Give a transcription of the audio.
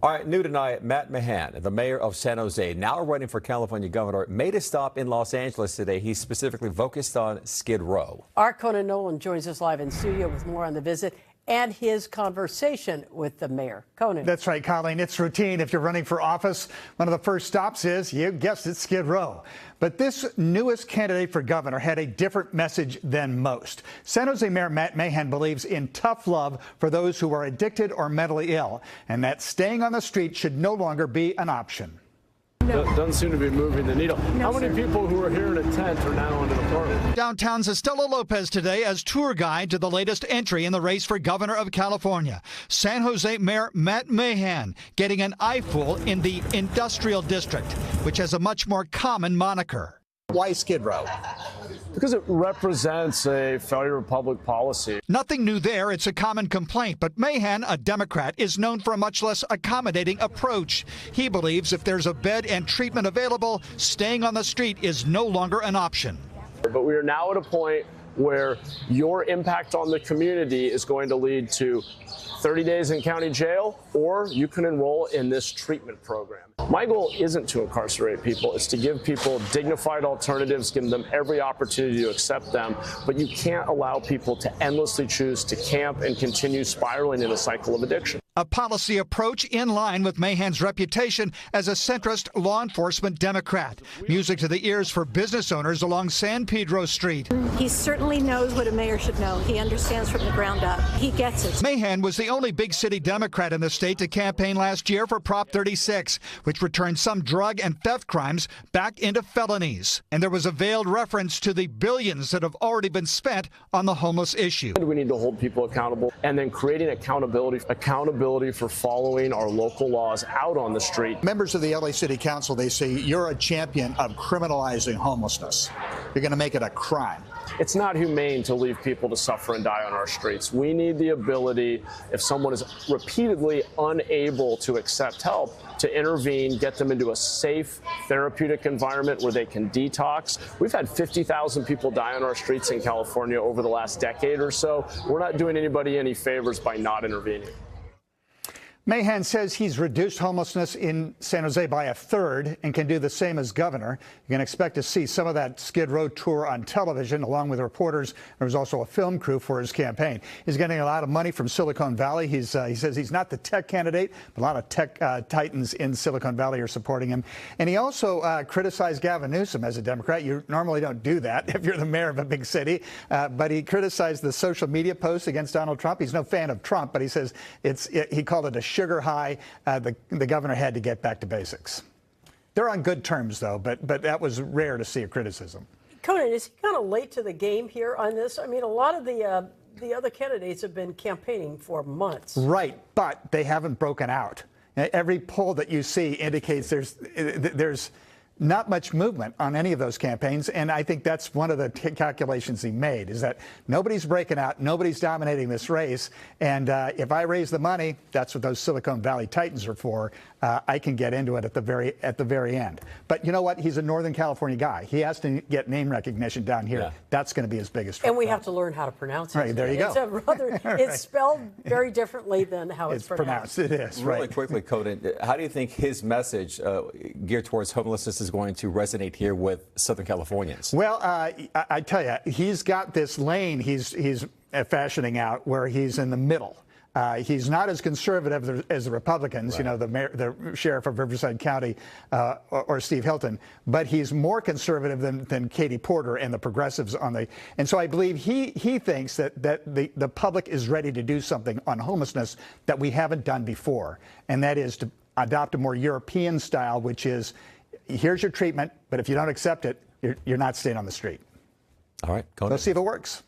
All right, new tonight, Mahan, the mayor of San Jose, now running for California governor, made a stop in Los Angeles today. He's specifically focused on Skid Row. Our Conan Nolan joins us live in studio with more on the visit and his conversation with the mayor. Conan. That's right, Colleen. It's routine. If you're running for office, one of the first stops is, you guessed it, Skid Row. But this newest candidate for governor had a different message than most. San Jose Mayor Mahan believes in tough love for those who are addicted or mentally ill, and that staying on the street should no longer be an option. Doesn't seem to be moving the needle. How many people who are here in a tent are now in an apartment? Downtown's Estela Lopez today as tour guide to the latest entry in the race for governor of California. San Jose Mayor Mahan getting an eyeful in the industrial district, which has a much more common moniker. Why Skid Row? Because it represents a failure of public policy. Nothing new there. It's a common complaint. But Mahan, a Democrat, is known for a much less accommodating approach. He believes if there's a bed and treatment available, staying on the street is no longer an option. But we are now at a point where your impact on the community is going to lead to 30 days in county jail, or you can enroll in this treatment program. My goal isn't to incarcerate people. It's to give people dignified alternatives, give them every opportunity to accept them. But you can't allow people to endlessly choose to camp and continue spiraling in a cycle of addiction. A policy approach in line with Mahan's reputation as a centrist law enforcement Democrat. Music to the ears for business owners along San Pedro Street. He certainly knows what a mayor should know. He understands from the ground up. He gets it. Mahan was the only big city Democrat in the state to campaign last year for Prop 36, which returned some drug and theft crimes back into felonies. And there was a veiled reference to the billions that have already been spent on the homeless issue. We need to hold people accountable, and then creating accountability for following our local laws out on the street. Members of the LA City Council, they say you're a champion of criminalizing homelessness. You're going to make it a crime. It's not humane to leave people to suffer and die on our streets. We need the ability, if someone is repeatedly unable to accept help, to intervene, get them into a safe therapeutic environment where they can detox. We've had 50,000 people die on our streets in California over the last decade or so. We're not doing anybody any favors by not intervening. Mahan says he's reduced homelessness in San Jose by a third and can do the same as governor. You can expect to see some of that Skid Row tour on television, along with reporters. There was also a film crew for his campaign. He's getting a lot of money from Silicon Valley. He says he's not the tech candidate, but a lot of tech titans in Silicon Valley are supporting him. And he also criticized Gavin Newsom as a Democrat. You normally don't do that if you're the mayor of a big city. But he criticized the social media posts against Donald Trump. He's no fan of Trump, but he says he called it a sugar high. The governor had to get back to basics. They're on good terms, though, but that was rare to see a criticism. Conan, is he kind of late to the game here on this? I mean, a lot of the other candidates have been campaigning for months. Right, but they haven't broken out. Every poll that you see indicates there's not much movement on any of those campaigns, and I think that's one of the calculations he made, is that nobody's breaking out, nobody's dominating this race, and if I raise the money, that's what those Silicon Valley titans are for. I can get into it at the very end. But you know what? He's a Northern California guy. He has to get name recognition down here. Yeah. That's going to be his biggest. And we have to learn how to pronounce it. Right, there you go. It's spelled very differently than how it's pronounced. It is. Really quickly, Conan, how do you think his message geared towards homelessness is going to resonate here with Southern Californians? Well, I tell you, he's got this lane he's fashioning out where he's in the middle. He's not as conservative as the Republicans, right. You know, the sheriff of Riverside County or Steve Hilton, but he's more conservative than Katie Porter and the progressives and so I believe he thinks that the public is ready to do something on homelessness that we haven't done before, and that is to adopt a more European style, which is, here's your treatment, but if you don't accept it, you're not staying on the street. All right, Conan. Let's see if it works.